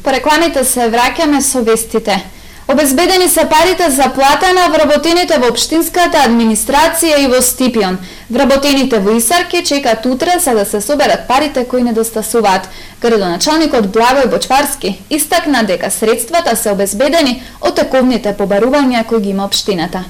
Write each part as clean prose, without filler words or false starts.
По рекламите се враќаме со вестите. Обезбедени се парите за плата на вработените во општинската администрација и во Стипион. Вработените во Исар ќе чекаат утре за да се соберат парите кои недостасуваат. Градоначалникот Благој Бочварски истакна дека средствата се обезбедени од тековните побарувања кои ги има општината.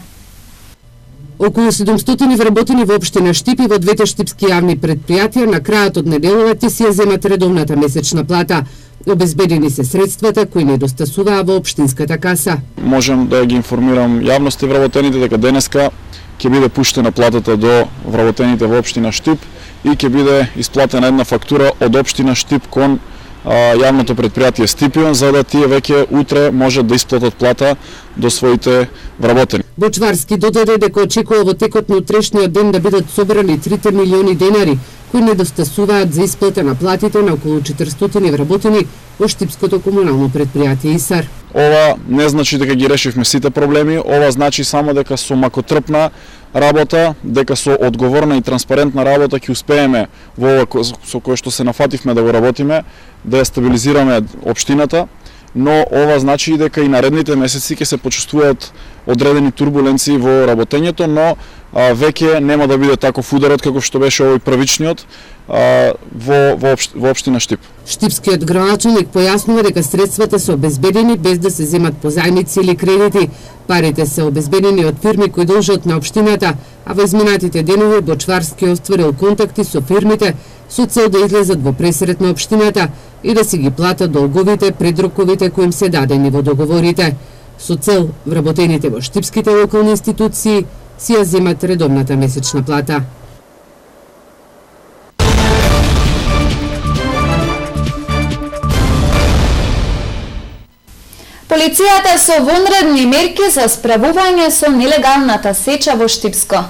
Околу 700 вработени во општина Штип и во двете штипски јавни предпријатија на крајот од неделата ќе си ја земат редовната месечна плата. Обезбедени се средствата кои недостасуваа во општинската каса. Можам да ги информирам јавност и вработените дека денеска ќе биде пуштена платата до вработените во општина Штип и ќе биде исплатена една фактура од општина Штип кон јавното предпријатие Стипион, за да тие веќе утре можат да исплатат плата до своите вработени. Бочварски додаде дека очекува во текот на утрешниот ден да бидат собрани 3 милиони денари, кои недостасуваат за исплата на платите на околу 400 вработени во Штипското комунално предпријатие Исар. Ова не значи дека ги решивме сите проблеми, ова значи само дека со макотрпна работа, дека со одговорна и транспарентна работа ќе успееме во ова со кое што се нафативме да го работиме, да ја стабилизираме општината, но ова значи дека и наредните месеци ќе се почувствуваат одредени турбуленции во работењето, но веќе нема да биде таков ударот како што беше овој првичниот во општина Штип. Штипскиот градоначалник појаснува дека средствата се обезбедени без да се земат позајмици или кредити. Парите се обезбедени од фирми кои должат на општината, а во изминатите денови Бочварски остварил контакти со фирмите со цел да излезат во пресрет на општината и да си ги платат долговите пред роковите кои им се дадени во договорите. Со цел вработените во штипските локални институции си ја земат редовната месечна плата. Полицијата со вонредни мерки за справување со нелегалната сеча во Штипско.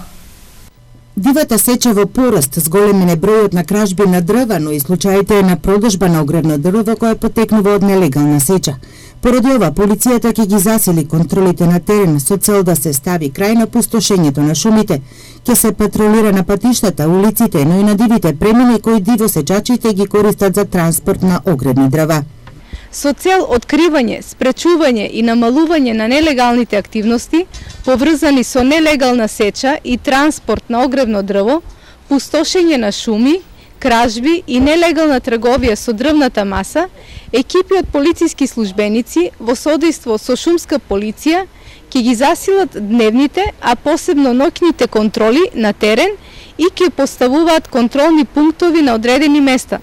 Дивата сеча во пораст, зголемен е бројот на кражби на дрва, но и случаите на продажба на огревно дрво кое потекнува од нелегална сеча. Поради ова, полицијата ќе ги засили контролите на терен со цел да се стави крај на пустошењето на шумите. Ќе се патролира на патиштата, улиците, но и на дивите премини кои дивосечачите ги користат за транспорт на огревни дрва. Со цел откривање, спречување и намалување на нелегалните активности, поврзани со нелегална сеча и транспорт на огревно дрво, пустошење на шуми, кражби и нелегална трговија со дрвната маса, екипи од полициски службеници во содејство со шумска полиција ќе ги засилат дневните, а посебно ноќните контроли на терен и ќе поставуваат контролни пунктови на одредени места.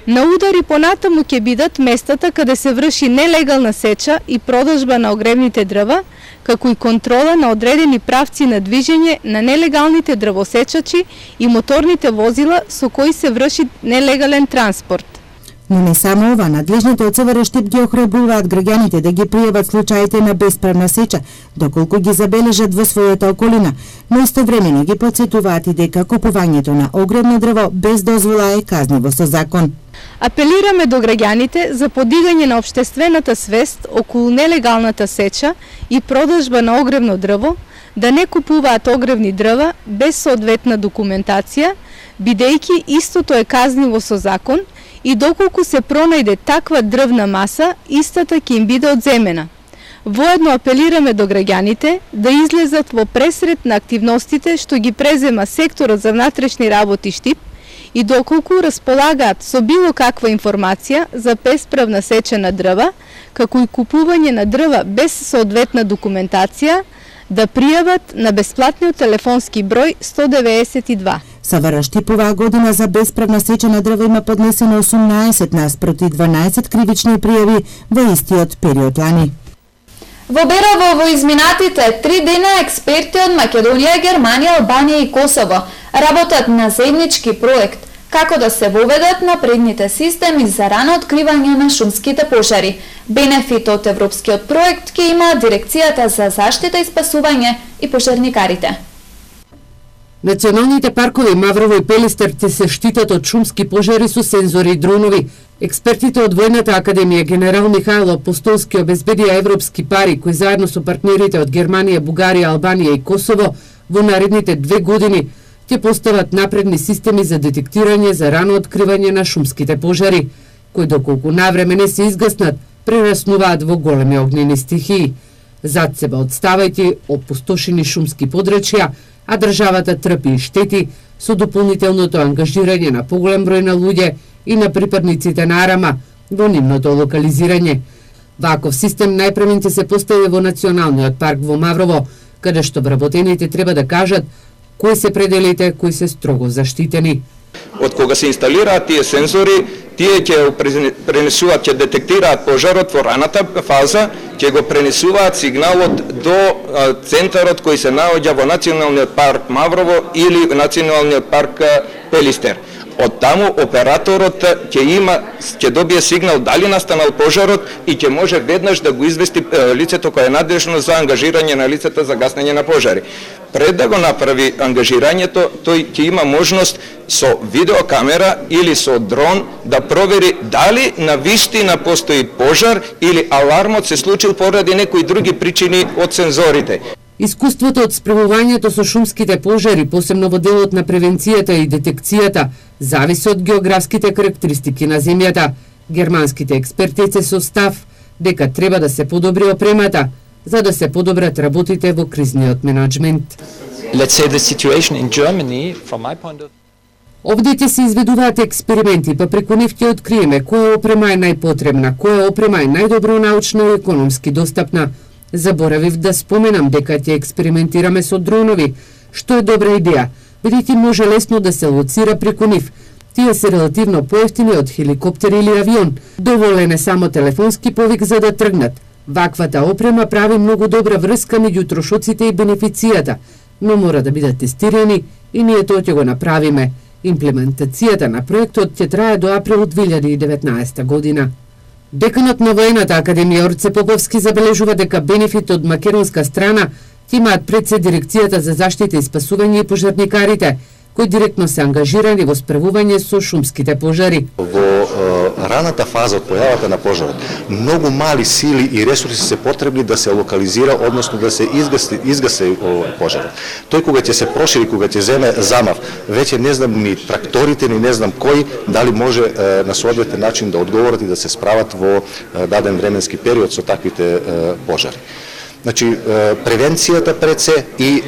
На удари понатаму ќе бидат местата каде се врши нелегална сеча и продажба на огревните дрва, како и контрола на одредени правци на движење на нелегалните дрвосечачи и моторните возила со кои се врши нелегален транспорт. Но не само ова, надлежните од СВР Штип ги охрабруваат граѓаните да ги пријават случаите на бесправна сеча, доколку ги забележат во својата околина, но истовремено ги потсетуваат и дека купувањето на огревно дрво без дозвола е казниво со закон. Апелираме до граѓаните за подигање на општествената свест околу нелегалната сеча и продажба на огревно дрво, да не купуваат огревни дрва без соодветна документација, бидејќи истото е казниво со закон и доколку се пронајде таква дрвна маса, истата ќе им биде одземена. Воедно апелираме до граѓаните да излезат во пресрет на активностите што ги презема секторот за внатрешни работи Штип и доколку располагаат со било каква информација за бесправна сеча на дрва, како и купување на дрва без соодветна документација, да пријават на бесплатниот телефонски број 192. СВР Штип оваа година за бесправна сеча на дрва има поднесено 18 наспроти 12 кривични пријави во истиот период лани. Во Берово во изминатите 3 дена експерти од Македонија, Германија, Албанија и Косово работат на заеднички проект како да се воведат напредните системи за рано откривање на шумските пожари. Бенефит од европскиот проект ќе има Дирекцијата за заштита и спасување и пожарникарите. Националните паркови Маврово и Пелистер ќе се штитат од шумски пожари со сензори и дронови. Експертите од Војната академија генерал Михајло Апостолски обезбедија европски пари кои заедно со партнерите од Германија, Бугарија, Албанија и Косово во наредните 2 години ќе постават напредни системи за детектирање за рано откривање на шумските пожари, кои доколку навреме не се изгаснат, прераснуваат во големи огнени стихии, зад себе одставајќи опустошени шумски подрачја, а државата трпи и штети со дополнителното ангажирање на поголем број на луѓе и на припадниците на Арама во нивното локализирање. Ваков систем најпрвен ќе се постави во Националниот парк во Маврово, каде што вработените треба да кажат кои се пределите кои се строго заштитени. Од кога се инсталираат тие сензори, тие ќе пренесуваат, ќе детектираат пожарот во раната фаза, ќе го пренесуваат сигналот до центарот кој се наоѓа во Националниот парк Маврово или Националниот парк Пелистер. Од таму операторот ќе добие сигнал дали настанал пожарот и ќе може веднаш да го извести лицето кое е надлежно за ангажирање на лицата за гаснење на пожари. Пред да го направи ангажирањето, тој ќе има можност со видеокамера или со дрон да провери дали навистина постои пожар или алармот се случил поради некои други причини од сензорите. Искуството од спремувањето со шумските пожари, посебно во делот на превенцијата и детекцијата, зависи од географските карактеристики на земјата. Германските експерти се со став дека треба да се подобри опремата, за да се подобрат работите во кризниот менаџмент. Let's say the situation in Germany, from my point of Овде ќе се изведуваат експерименти, па преку нив ќе откриеме која опрема е најпотребна, која опрема е најдобро научно и економски достапна. Заборавив да споменам дека ќе експериментираме со дронови, што е добра идеја, бидејќи може лесно да се лоцира преку нив. Тие се релативно поевтини од хеликоптер или авион. Доволен е само телефонски повик за да тргнат. Ваквата опрема прави многу добра врска меѓу трошоците и бенефицијата, но мора да бидат тестирани и ние тоа ќе го направиме. Имплементацијата на проектот ќе трае до април 2019 година. Деканот на Воената академија Орце Поповски забележува дека бенефит од македонска страна ќе имаат пред се дирекцијата за заштита и спасување и пожарникарите, кои директно се ангажирани во справување со шумските пожари. Во раната фаза од појавата на пожарот, многу мали сили и ресурси се потребни да се локализира, односно да се изгаси пожарот. Тој кога ќе се прошири, кога ќе земе замав, веќе не знам ни тракторите, ни не знам кој, дали може на соодветен начин да одговорат и да се справат во даден временски период со таквите пожари. Значи, превенцијата пред се и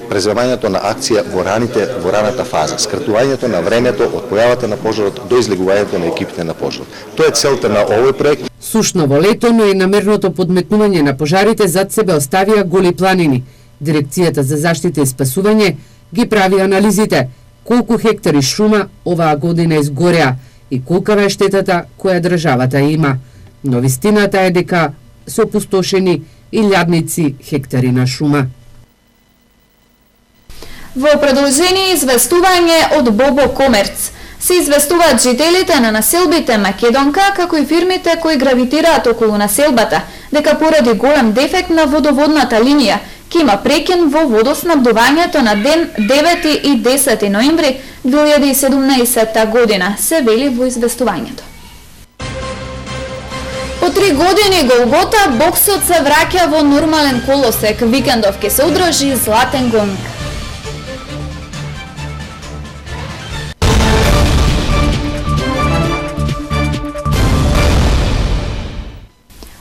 преземањето на акција во раната фаза, скратувањето на времето од појавата на пожарот до излегувањето на екипите на пожарот. Тоа е целта на овој проект. Сушно во лето, но и намерното подметнување на пожарите зад себе оставија голи планини. Дирекцијата за заштита и спасување ги прави анализите колку хектари шума оваа година изгореа и колкава е штетата која државата има. Но вистината е дека се опустошени илјадници хектари на шума. Во продолжение известување од Бобо Комерц се известуваат жителите на населбите Македонка, како и фирмите кои гравитираат околу населбата, дека поради голем дефект на водоводната линија ќе има прекин во водоснабдувањето на ден 9 и 10 ноември 2017 година, се вели во известувањето. По 3 години Голгота, боксот се враќа во нормален колосек. Викендов ќе се одржи Златен гонг.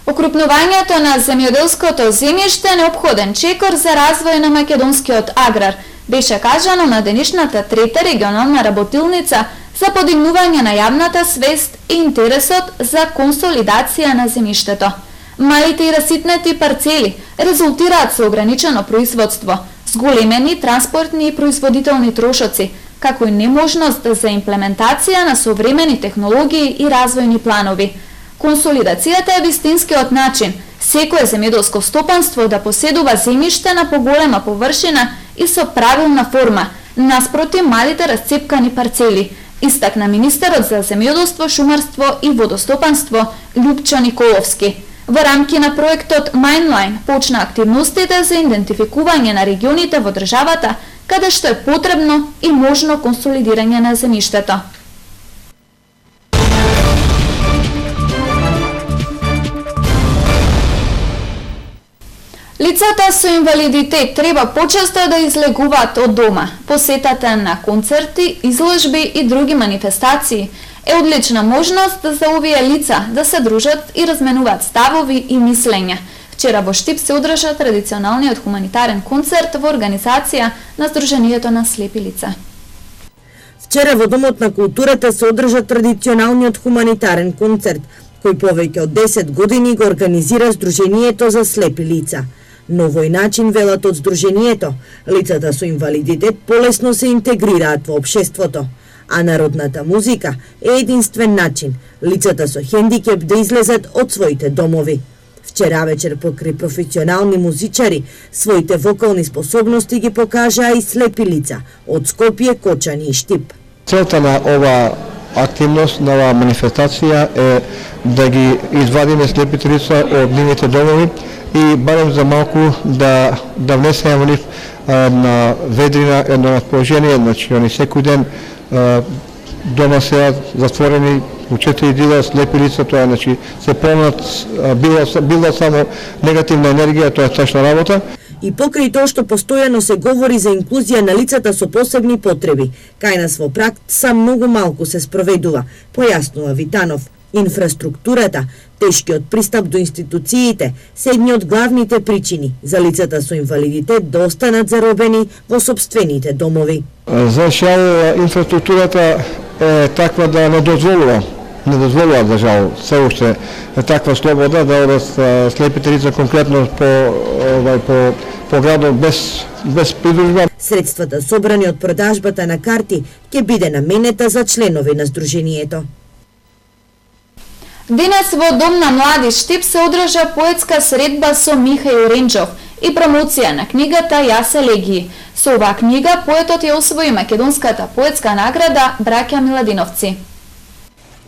Окрупнувањето на земјоделското земјиште е неопходен чекор за развој на македонскиот аграр, беше кажано на денешната трета регионална работилница за подигнување на јавната свест и интересот за консолидација на земјиштето. Малите и раситнати парцели резултираат со ограничено производство, зголемени транспортни и производителни трошоци, како и неможност за имплементација на современи технологии и развојни планови. Консолидацијата е вистинскиот начин секое земјоделско стопанство да поседува земјиште на поголема површина и со правилна форма, наспроти малите расцепкани парцели, истакна министерот за земјоделство, шумарство и водостопанство Љупчо Николовски. Во рамки на проектот Майнлайн почна активностите за идентификување на регионите во државата каде што е потребно и можно консолидирање на земјиштето. Лицата со инвалидитет треба почесто да излегуваат од дома. Посетата на концерти, изложби и други манифестации е одлична можност за овие лица да се дружат и разменуваат ставови и мислења. Вчера во Штип се одржа традиционалниот хуманитарен концерт во организација на Сдруженијето на слепи лица. Вчера во Домот на културата се одржа традиционалниот хуманитарен концерт, кој повеќе од 10 години го организира Сдруженијето за слепи лица. На овој начин, велат од Сдруженијето, лицата со инвалидитет полесно се интегрираат во општеството, а народната музика е единствен начин лицата со хендикеп да излезат од своите домови. Вчера вечер покрај професионални музичари, своите вокални способности ги покажаа и слепи лица од Скопје, Кочани и Штип. Целта на ова активност, на оваа манифестација е да ги извадиме слепите лица од нивните домови и барем за малку да внесеме во нив на ведрина едно расположение, значи они секој ден дома се затворени у 4 дена слепи лица, тоа значи се понат била само негативна енергија, тоа е страшна работа. И покрај тоа што постојано се говори за инклузија на лицата со посебни потреби, кај нас во пракса многу малку се спроведува, појаснува Витанов. Инфраструктурата, тешкиот пристап до институциите се едни од главните причини за лицата со инвалидитет да останат заробени во сопствените домови. За жал, инфраструктурата е таква да не дозволува за жал се уште таква слобода да одат слепите лица конкретно по градот без придружба. Средствата собрани од продажбата на карти ќе биде наменета за членови на Сдруженијето. Денес во Дом на млади Штип се одржа поетска средба со Михаил Ренџов и промоција на книгата Јас елегии. Со оваа книга поетот ја освои македонската поетска награда Браќа Миладиновци.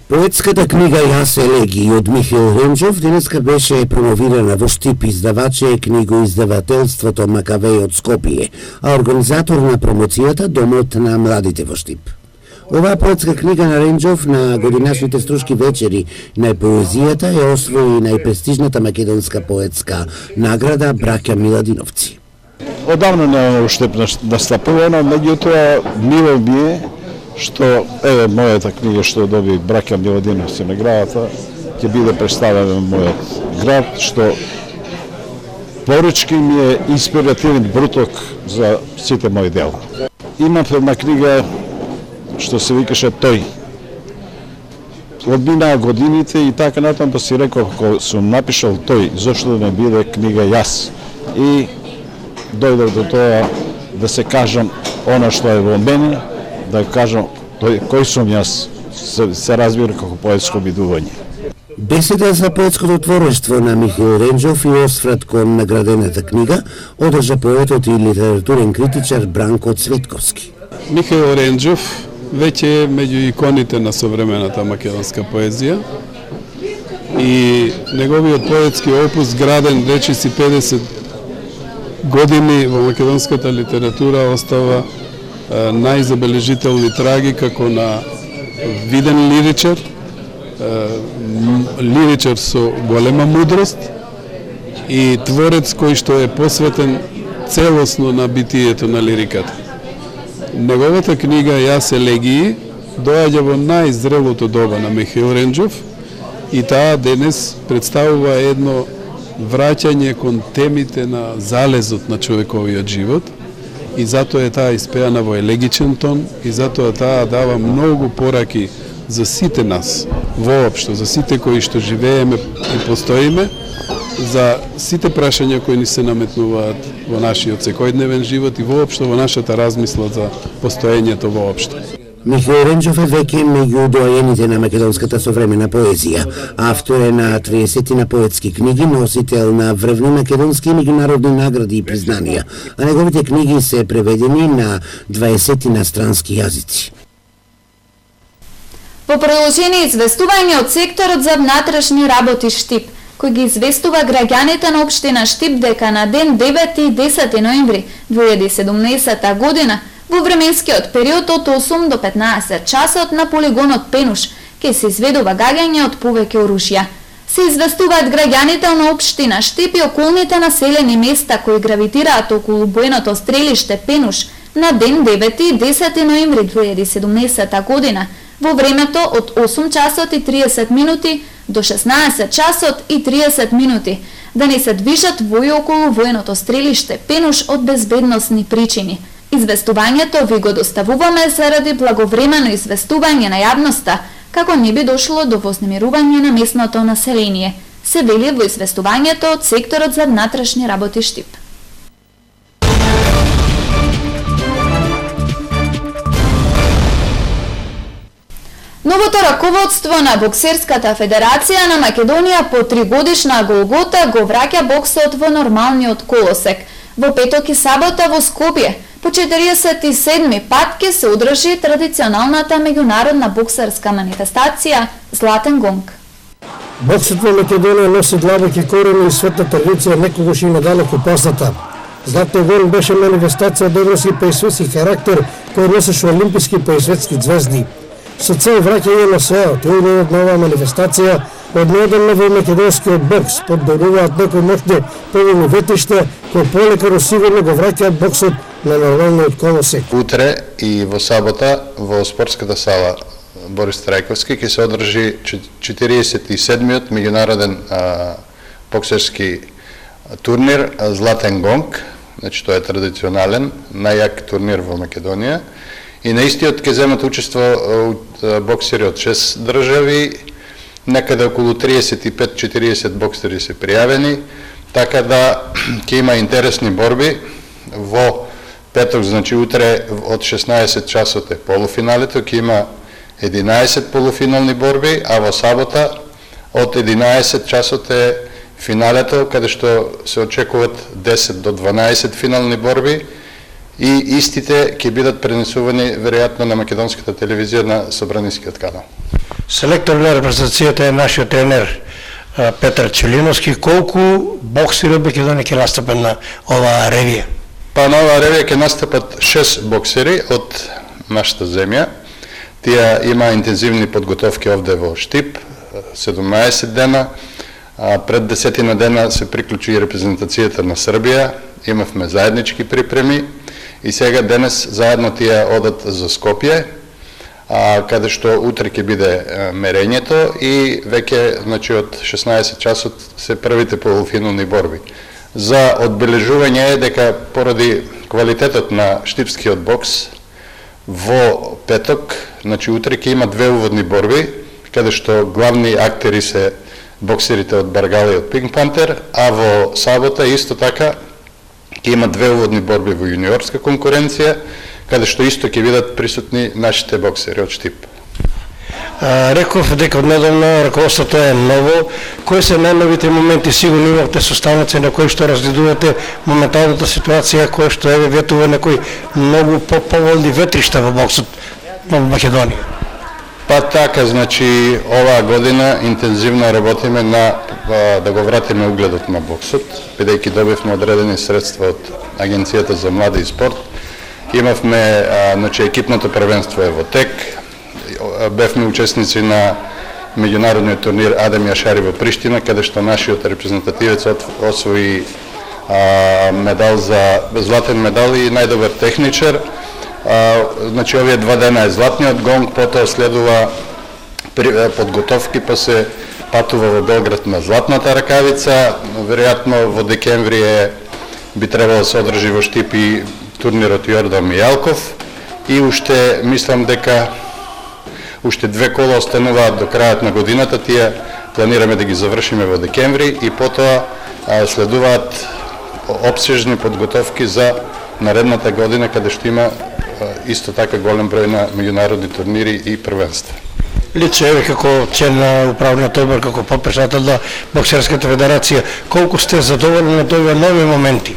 Поетската книга Јас елегии од Михаил Ренџов денеска беше промовирана во Штип. Издавач е книгоиздавателството Макавеј од Скопје, а организатор на промоцијата Домот на младите во Штип. Оваа поетска книга на Ренџов на годинашните струшки вечери на поезијата ја освои најпрестижната македонска поетска награда Браќа Миладиновци. Одавно не уште настапувано, меѓутоа мило ми е што еве мојата книга што доби Браќа Миладиновци наградата ќе биде представена во мојот град, што поручки ми е инспиративен бруток за сите мои дела. Имам една книга што се викаше Тој. Одминаа годините и така натаму, па си реков, ако сум напишал Тој, зошто да не биде книга Јас? И дојдов до тоа да се кажам она што е во мене, да кажам кој сум јас, се разбира како поетско бидување. Беседа за поетското творештво на Михаил Ренџов и осврат кон наградената книга одржа поетот и литературен критичар Бранко Цветковски. Михаил Ренџов веќе е меѓу иконите на современата македонска поезија и неговиот поетски опус граден речиси 50 години во македонската литература остава најзабележителни траги како на виден лиричар, лиричар со голема мудрост и творец кој што е посветен целосно на битието на лириката. Неговата книга Јас елегии доаѓа во најзрелото доба на Михаил Ренџов и таа денес представува едно враќање кон темите на залезот на човековиот живот и затоа е таа испеана во елегичен тон и затоа таа дава многу пораки за сите нас, воопшто, за сите кои што живееме и постоиме, за сите прашања кои ни се наметнуваат во нашиот секојдневен живот и воопшто во нашата размисла за постоењето воопшто. Михаил Ренџов е веќе меѓу доаените на македонската современа поезија. Автор е на 30 на поетски книги, носител на врвни македонски и меѓународни награди и признанија, а неговите книги се преведени на 20 на странски јазици. По продолжение известување од секторот за внатрешни работи Штип, кој ги известува граѓаните на општина Штип дека на ден 9 и 10 ноември 2017 година во временскиот период од 8 до 15 часот на полигонот Пенуш ќе се изведува гаѓање од повеќе оружја. Се известуваат граѓаните на општина Штип и околните населени места кои гравитираат околу бојното стрелиште Пенуш на ден 9 и 10 ноември 2017 година во времето од 8 часот и 30 минути до 16 часот и 30 минути, да не се движат во и околу военото стрелиште Пенуш од безбедносни причини. Известувањето ви го доставуваме заради благовремено известување на јавноста, како не би дошло до вознемирување на местното население, се вели во известувањето од секторот за внатрешни работи Штип. Новото раководство на Боксерската федерација на Македонија по 3-годишна голгота го враќа боксот во нормалниот колосек. Во петок и сабота во Скопје по 47-ми пат ќе се одржи традиционалната меѓународна боксерска манифестација Златен гонг. Боксот во Македонија носи длабоки корени и светна традиција некогаш и надалеку позната. Златен гонг беше манифестација од европски па и светски характер кој носеше олимписки па и светски звезди. Со цел враќање на сеот, уидот на оваа манифестација однедавна во македонскиот бокс подборуваат некои мощни поволни ветришта кои полека но сигурно го враќаат боксот на нормалниот колосек. Утре и во сабота во спортската сала Борис Трајковски ќе се одржи 47-миот меѓународен боксерски турнир Златен гонг, значи тоа е традиционален, најјак турнир во Македонија. И на истиот ќе земат учество боксери од 6 држави, некаде околу 35-40 боксери се пријавени, така да ќе има интересни борби. Во петок, значи утре од 16 часот е полуфиналето, ќе има 11 полуфинални борби, а во сабота од 11 часот е финалето, каде што се очекуваат 10 до 12 финални борби, и истите ќе бидат пренесувани веројатно на македонската телевизија на Собранискиот канал. Селектор на репрезентацијата е нашиот тренер Петар Челиновски. Колку боксери од Македонија ќе настапат на оваа ревија? Па на оваа ревија ќе настапат 6 боксери од нашата земја. Тие има интензивни подготовки овде во Штип, 17 дена. Пред 10 дена се приклучи и репрезентацијата на Србија. Имавме заеднички припреми. И сега денес заедно тие одат за Скопје, каде што утре ќе биде мерењето и веќе, значи, од 16 часот се првите полуфинални борби. За одбележување е дека поради квалитетот на штипскиот бокс во петок, значи утре ќе има 2 уводни борби, каде што главни актери се боксерите од Баргала и од Пинк Пантер, а во сабота исто така ќе има 2 уводни борби во јуниорска конкуренција, каде што исто ќе бидат присутни нашите боксери од Штип. Реков дека однедавна раководството е ново. Кои се најновите моменти? Сигурно имавте состаноци на кои што разгледувате моменталната ситуација, која што е ветува некои многу поволни ветришта во боксот во Македонија. Па така, значи, оваа година интензивно работиме на да го вратиме угледот на боксот, бидејќи добивме одредени средства од Агенцијата за млади и спорт. Имавме, значи, екипното првенство е во тек, бевме учесници на меѓународниот турнир Адем Јашари во Приштина, каде што нашиот репрезентативец освои медал за златен медал и најдобар техничар. Значи, овие 2 дена е Златниот гонг, потоа следува подготовки, па се патува во Белград на Златната ракавица. Веројатно во декември би требало да се одржи во Штип и турнирот Јордан Мијалков. И уште мислам дека уште 2 кола остануваат до крајот на годината, тие планираме да ги завршиме во декември и потоа следуваат опсежни подготовки за наредната година, каде што има исто така голем број на меѓународни турнири и првенства. Лично еве како член на управниот одбор, како потпредседател на Боксерската федерација, колку сте задоволни од овие нови моменти?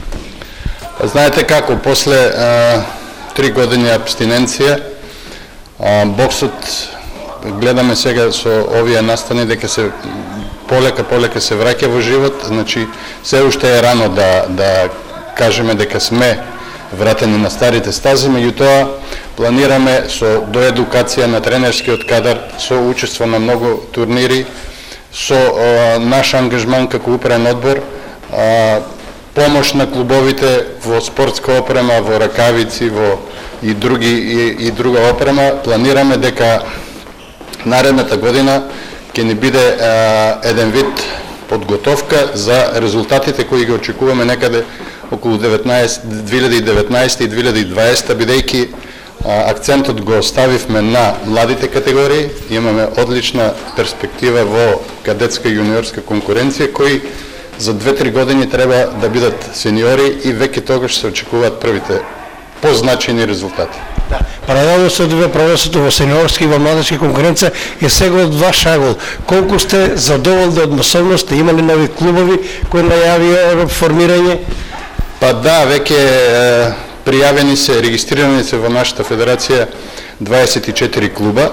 Знаете како, после 3 години абстиненција, боксот гледаме сега со овие настани дека се полека се враќа во живот, значи се уште е рано да кажеме дека сме вратени на старите стази, меѓутоа планираме со доедукација на тренерскиот кадар, со учество на многу турнири, со наш ангажман како управен одбор, помош на клубовите во спортска опрема, во ракавици, во и друга опрема, планираме дека наредната година ќе ни биде еден вид подготовка за резултатите кои ги очекуваме некаде околу 2019 и 2020, бидејќи акцентот го оставивме на младите категории, имаме одлична перспектива во кадетска и јуниорска конкуренција, кои за 2-3 години треба да бидат сениори и веќе тогаш се очекуваат првите позначени резултати. Да. Паралелно се одвива правосото во сениорски и во младежки конкуренција е сега од ваш агол. Колку сте задоволни од масовноста? Има ли нови клубови кои најавија формирање? Па да, веќе пријавени се, регистрирани се во нашата федерација 24 клуба.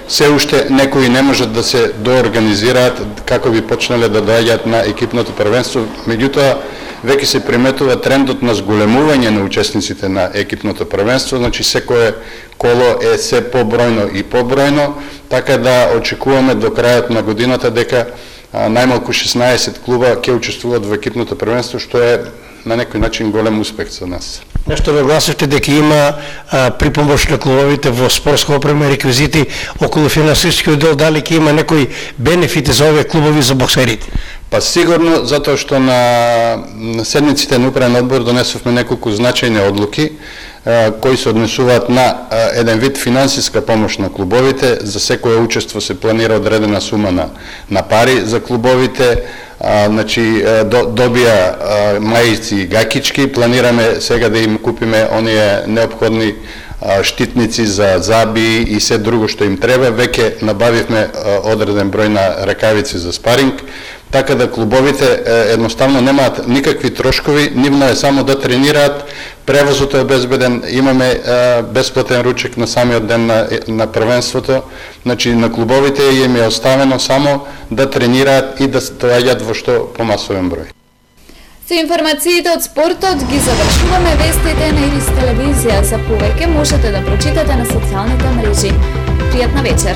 Се уште некои не можат да се доорганизираат како би почнале да доаѓаат на екипното првенство, меѓутоа веќе се приметува трендот на зголемување на учесниците на екипното првенство, значи секое коло е се побројно и побројно, така да очекуваме до крајот на годината дека најмалку 16 клуба ќе учествуваат во екипното првенство, што е на некој начин голем успех за нас. Нешто нагласивте дека има припомош на клубовите во спортска опрема и реквизити околу финансискиот дел, дали ќе има некои бенефити за овие клубови за боксерите? Па сигурно, затоа што на седниците на управен одбор донесовме неколку значајни одлуки кои се однесуваат на еден вид финансиска помош на клубовите. За секое учество се планира одредена сума на пари за клубовите. Значи добија мајци и гакички, планираме сега да им купиме оние неопходни штитници за заби и се друго што им треба. Веќе набавивме одреден број на ракавици за спаринг, така да клубовите едноставно немаат никакви трошкови, нивно е само да тренираат, превозот е безбеден, имаме бесплатен ручек на самиот ден на првенството, значи на клубовите им е оставено само да тренираат и да доаѓаат во што помасовен број. Со информациите од спортот ги завршуваме. Вестите на Ирис телевизија. За повеќе можете да прочитате на социјалните мрежи. Пријатна вечер!